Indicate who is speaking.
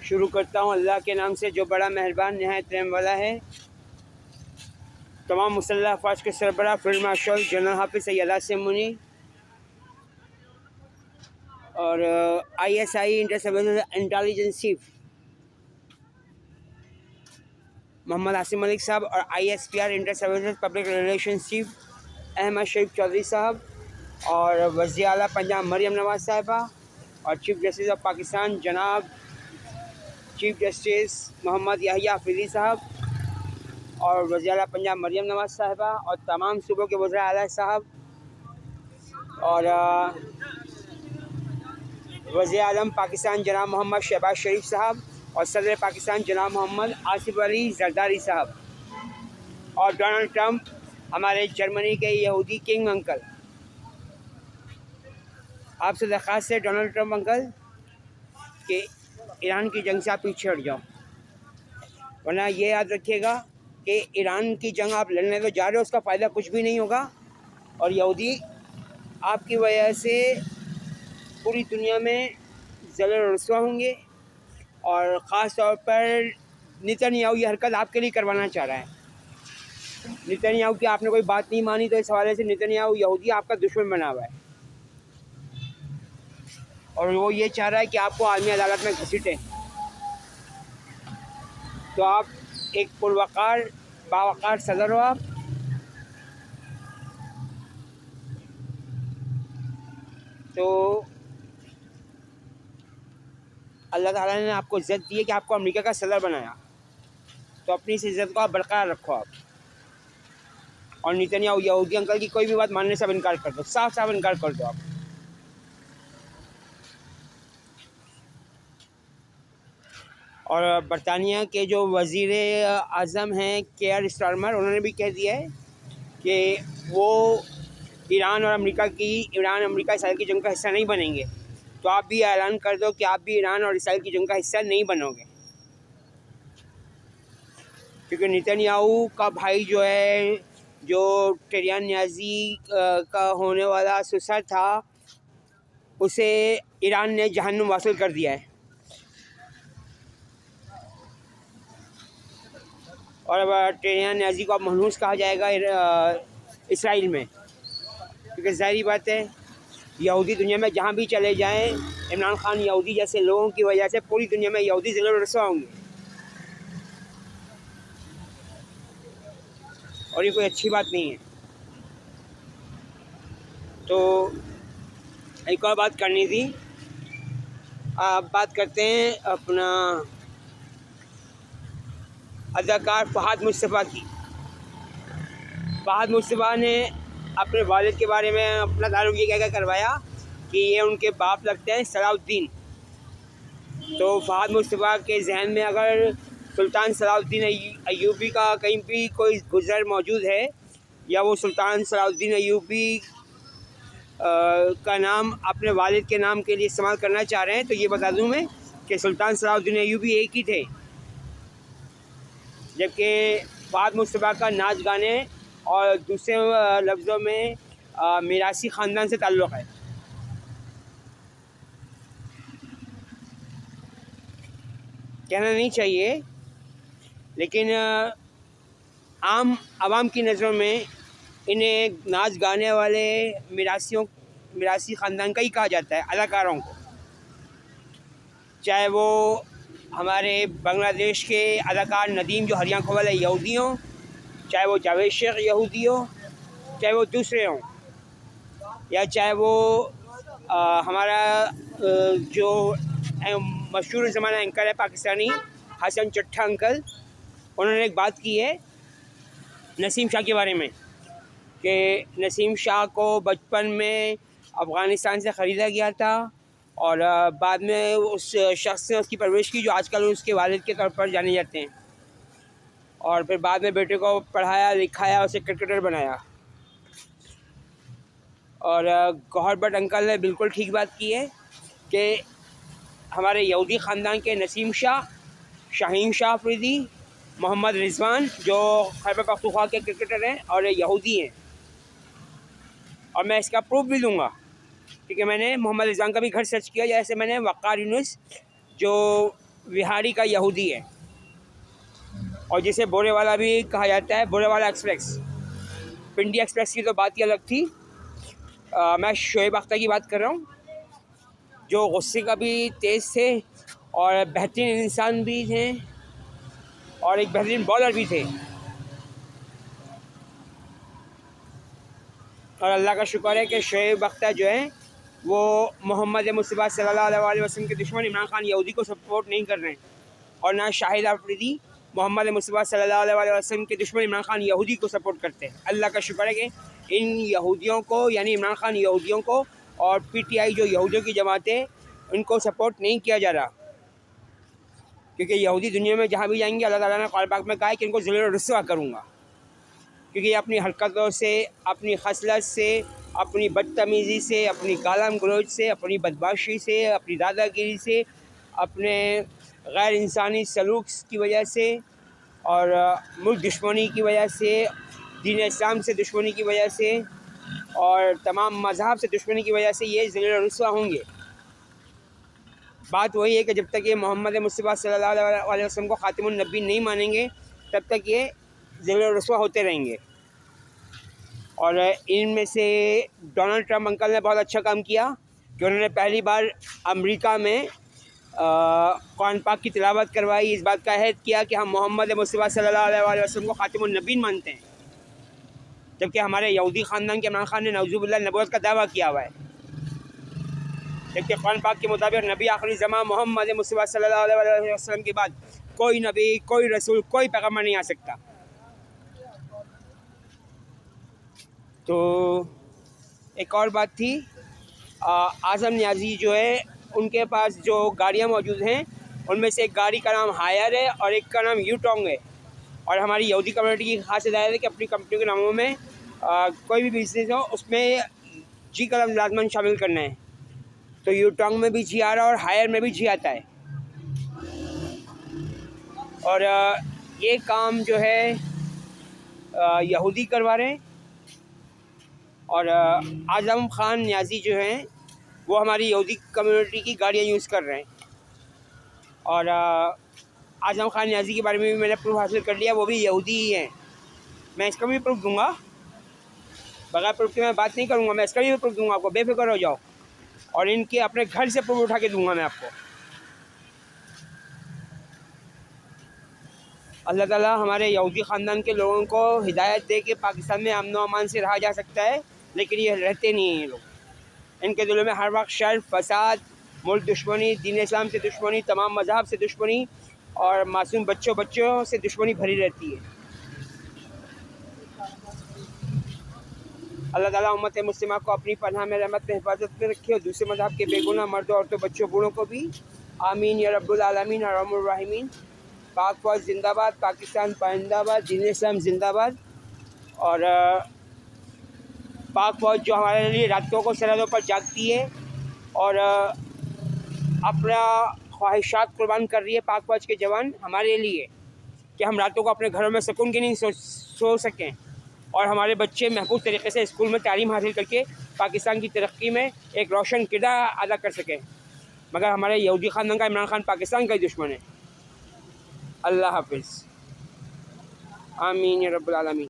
Speaker 1: शुरू करता हूँ अल्लाह के नाम से जो बड़ा मेहरबान नहायत रहम वाला है। तमाम मुसल्लह अफवाज के सरबराह फील्ड मार्शल जनरल हाफिज़ सैयद आसिम मुनी और ISI inter services intelligence chief Mohammad Asim Malik साहब और ISPR inter services public relation chief Ahmed Sharif Chaudhry साहब और वज़ीर आला पंजाब मरियम नवाज़ साहिबा और चीफ जस्टिस ऑफ पाकिस्तान जनाब चीफ जस्टिस मोहम्मद याहिया अफरीदी साहब और वज़ीर आला पंजाब मरियम नवाज़ साहिबा और तमाम सूबों के वज़ीर आला साहब और वज़ीर आज़म पाकिस्तान जनाब मोहम्मद शहबाज शरीफ साहब और सदर पाकिस्तान जनाब मोहम्मद आसिफ अली जरदारी साहब और डोनाल्ड ट्रंप हमारे जर्मनी के यहूदी किंग अंकल। आपसे दरख्वास्त है डोनाल्ड ट्रंप अंकल कि ईरान की जंग से आप पीछे हट जाओ, वरना ये याद रखिएगा कि ईरान की जंग आप लड़ने तो जा रहे हो, उसका फ़ायदा कुछ भी नहीं होगा और यहूदी आपकी वजह से पूरी दुनिया में ज़लिल रुसवा होंगे। और ख़ास तौर पर नेतन्याहू ये हरकत आपके लिए करवाना चाह रहा है। नेतन्याहू की आपने कोई बात नहीं मानी तो इस हवाले से नेतन्याहू यहूदी आपका दुश्मन बना हुआ है और वो ये चाह रहा है कि आपको आलमी अदालत में घसीटें। तो आप एक पुरवकार बावकार सदर हो आप, तो अल्लाह ताला ने आपको इज़्ज़त दी है कि आपको अमेरिका का सदर बनाया, तो अपनी इस इज़्ज़त को आप बरकरार रखो आप। और नेतन्याहू यहूदी अंकल की कोई भी बात मानने से अब इनकार कर दो, साफ साफ इनकार कर दो आप। और बरतानिया के जो वज़ीर आज़म हैं केयर स्टारमर, उन्होंने भी कह दिया है कि वो ईरान अमेरिका इसराइल की जंग का हिस्सा नहीं बनेंगे। तो आप भी ऐलान कर दो कि आप भी ईरान और इसराइल की जंग का हिस्सा नहीं बनोगे, क्योंकि नेतन्याहू का भाई जो है, जो टेरियान न्याजी का होने वाला ससुर था, उसे ईरान ने जहन्नुम वासिल कर दिया है। और अब टेरियान न्याजी को अब मनहूस कहा जाएगा इसराइल में, क्योंकि ज़ाहिरी बात है यहूदी दुनिया में जहाँ भी चले जाएं, इमरान खान यहूदी जैसे लोगों की वजह से पूरी दुनिया में यहूदी ज़िले रसवा होंगे और ये कोई अच्छी बात नहीं है। तो एक और बात करनी थी, आप बात करते हैं अपना अदाकार फ़हाद मुस्तफ़ा की। फ़हाद मुस्तफ़ा ने अपने वालिद के बारे में अपना तारुफ ये क्या करवाया कि ये उनके बाप लगते हैं सलाउद्दीन। तो फ़हाद मुस्तफ़ा के जहन में अगर सुल्तान सलाउद्दीन अय्यूबी का कहीं भी कोई गुज़र मौजूद है या वो सुल्तान सलाउद्दीन अय्यूबी का नाम अपने वालिद के नाम के लिए इस्तेमाल करना चाह रहे हैं, तो ये बता दूं मैं कि सुल्तान सलाउद्दीन अय्यूबी एक ही थे, जबकि फ़हाद मुस्तफ़ा का नाच गाने और दूसरे लफ्ज़ों में मिरासी ख़ानदान से ताल्लुक़ है। कहना नहीं चाहिए, लेकिन आम आवाम की नज़रों में इन्हें नाच गाने वाले मिरासी ख़ानदान का ही कहा जाता है, अदाकारों को। चाहे वो हमारे बांग्लादेश के अदाकार नदीम जो हरियाणा वाले यहूदी हों, चाहे वो जावेद शेख यहूदी हो, चाहे वो दूसरे हों, या चाहे वो हमारा जो मशहूर ज़माना एंकर है पाकिस्तानी हसन चट्ठा अंकल, उन्होंने एक बात की है नसीम शाह के बारे में कि नसीम शाह को बचपन में अफ़गानिस्तान से ख़रीदा गया था और बाद में उस शख्स ने उसकी परवरिश की जो आजकल उसके वालिद के तौर पर जाने जाते हैं, और फिर बाद में बेटे को पढ़ाया लिखाया, उसे क्रिकेटर बनाया। और गौहर भट्ट अंकल ने बिल्कुल ठीक बात की है कि हमारे यहूदी ख़ानदान के नसीम शाह, शाहीन शाह अफरीदी, मोहम्मद रिजवान जो खैबर पख्तूनख्वा के क्रिकेटर हैं और यहूदी हैं। और मैं इसका प्रूफ भी दूंगा क्योंकि मैंने मोहम्मद रिजवान का भी घर सर्च किया, जैसे मैंने वक़ार यूनुस जो विहारी का यहूदी है, और जिसे बोरेवाला भी कहा जाता है, बोरेवाला एक्सप्रेस। पिंडी एक्सप्रेस की तो बात ही अलग थी। मैं शोएब अख्तर की बात कर रहा हूँ, जो गुस्से का भी तेज़ थे और बेहतरीन इंसान भी थे और एक बेहतरीन बॉलर भी थे। और अल्लाह का शुक्र है कि शोएब अख्तर जो है वो मोहम्मद मुस्तफ़ा सल्लल्लाहु अलैहि वसल्लम के दुश्मन इमरान खान यहूदी को सपोर्ट नहीं कर रहे हैं, और ना शाहिद आफरीदी मोहम्मद मुस्तफ़ा सल्लल्लाहु अलैहि वसल्लम के दुश्मन इमरान खान यहूदी को सपोर्ट करते हैं। अल्लाह का शुक्र है कि इन यहूदियों को, यानी इमरान खान यहूदियों को और PTI जो यहूदियों की जमात है, उनको सपोर्ट नहीं किया जा रहा, क्योंकि यहूदी दुनिया में जहाँ भी जाएंगे अल्लाह ताला ने कुरान पाक में कहा है कि इनको ज़िल्ल और रुस्वा करूँगा, क्योंकि अपनी हरकतों से, अपनी खसलत से, अपनी बदतमीज़ी से, अपनी गालम गलोच से, अपनी बदमाशी से, अपनी दादागिरी से, अपने गैर इंसानी सलूक की वजह से और मुल्क दुश्मनी की वजह से, दीन इस्लाम से दुश्मनी की वजह से और तमाम मज़हब से दुश्मनी की वजह से ये ज़िल्ल और रुस्वा होंगे। बात वही है कि जब तक ये मोहम्मद मुस्तफ़ा सल्लल्लाहु अलैहि वसल्लम को ख़ातिमुन नबी नहीं मानेंगे, तब तक ये ज़िल्ल और रुस्वा होते रहेंगे। और इनमें से डोनाल्ड ट्रम्प अंकल ने बहुत अच्छा काम किया कि उन्होंने पहली बार अमेरिका में कुरान पाक की तिलावत करवाई, इस बात का अहद किया कि हम मोहम्मद मुस्तफ़ा सल्लल्लाहु अलैहि वसल्लम को ख़ातिमुन नबीन मानते हैं, जबकि हमारे यहूदी ख़ानदान के इमरान खान ने नऊज़ुबिल्लाह नबूवत का दावा किया हुआ है, जबकि कुरान पाक के मुताबिक नबी आखिरी ज़मां मोहम्मद मुस्तफ़ा सल्लल्लाहु अलैहि वसल्लम के बाद कोई नबी, कोई रसूल, कोई पैगम्बर नहीं आ सकता। तो एक और बात थी, आज़म न्याज़ी जो है, उनके पास जो गाड़ियाँ मौजूद हैं उनमें से एक गाड़ी का नाम हायर है और एक का नाम यूटोंग है। और हमारी यहूदी कम्युनिटी की खास हिदायत है कि अपनी कंपनी के नामों में कोई भी बिजनेस हो उसमें जी का लफ्ज़ लाजमन शामिल करना है। तो यूटोंग में भी जी आ रहा है और हायर में भी जी आता है। और ये काम जो है यहूदी करवा रहे हैं, और आज़म खान न्याज़ी जो हैं वो हमारी यहूदी कम्युनिटी की गाड़ियाँ यूज़ कर रहे हैं। और आज़म खान न्याज़ी के बारे में भी मैंने प्रूफ हासिल कर लिया, वो भी यहूदी ही हैं। मैं इसका भी प्रूफ दूंगा, बगैर प्रूफ के मैं बात नहीं करूंगा, मैं इसका भी प्रूफ दूंगा आपको, बेफिक्र हो जाओ। और इनके अपने घर से प्रूफ उठा के दूंगा मैं आपको। अल्लाह ताला हमारे यहूदी ख़ानदान के लोगों को हिदायत दे कि पाकिस्तान में अमन व अमान से रहा जा सकता है, लेकिन ये रहते नहीं हैं ये लोग। इनके दिलों में हर वक्त शर, फसाद, मुल्क दुश्मनी, दीन इस्लाम से दुश्मनी, तमाम मज़हब से दुश्मनी और मासूम बच्चों से दुश्मनी भरी रहती है। अल्लाह ताला उम्मत मुस्लिमा को अपनी पनाह में, रहमत में, हिफाजत में रखे और दूसरे मज़हब के बेगुनाह मर्दों, औरतों, बच्चों, बूढ़ों को भी। आमीन या रब्बुल आलमीन अर्हमुर राहिमीन। पाक फौज जिंदाबाद, पाकिस्तान पाइंदाबाद, दीन इस्लाम जिंदाबाद। और पाक फौज जो हमारे लिए रातों को सरहदों पर जागती है और अपना ख्वाहिशात कुर्बान कर रही है, पाक फौज के जवान हमारे लिए, कि हम रातों को अपने घरों में सुकून की नींद सो सकें और हमारे बच्चे महफूज तरीके से स्कूल में तालीम हासिल करके पाकिस्तान की तरक्की में एक रोशन किरदार अदा कर सकें। मगर हमारे यहूदी ख़ानदान का इमरान खान पाकिस्तान का ही दुश्मन है। अल्लाह हाफिज़। आमीन या रब्बुल आलमीन।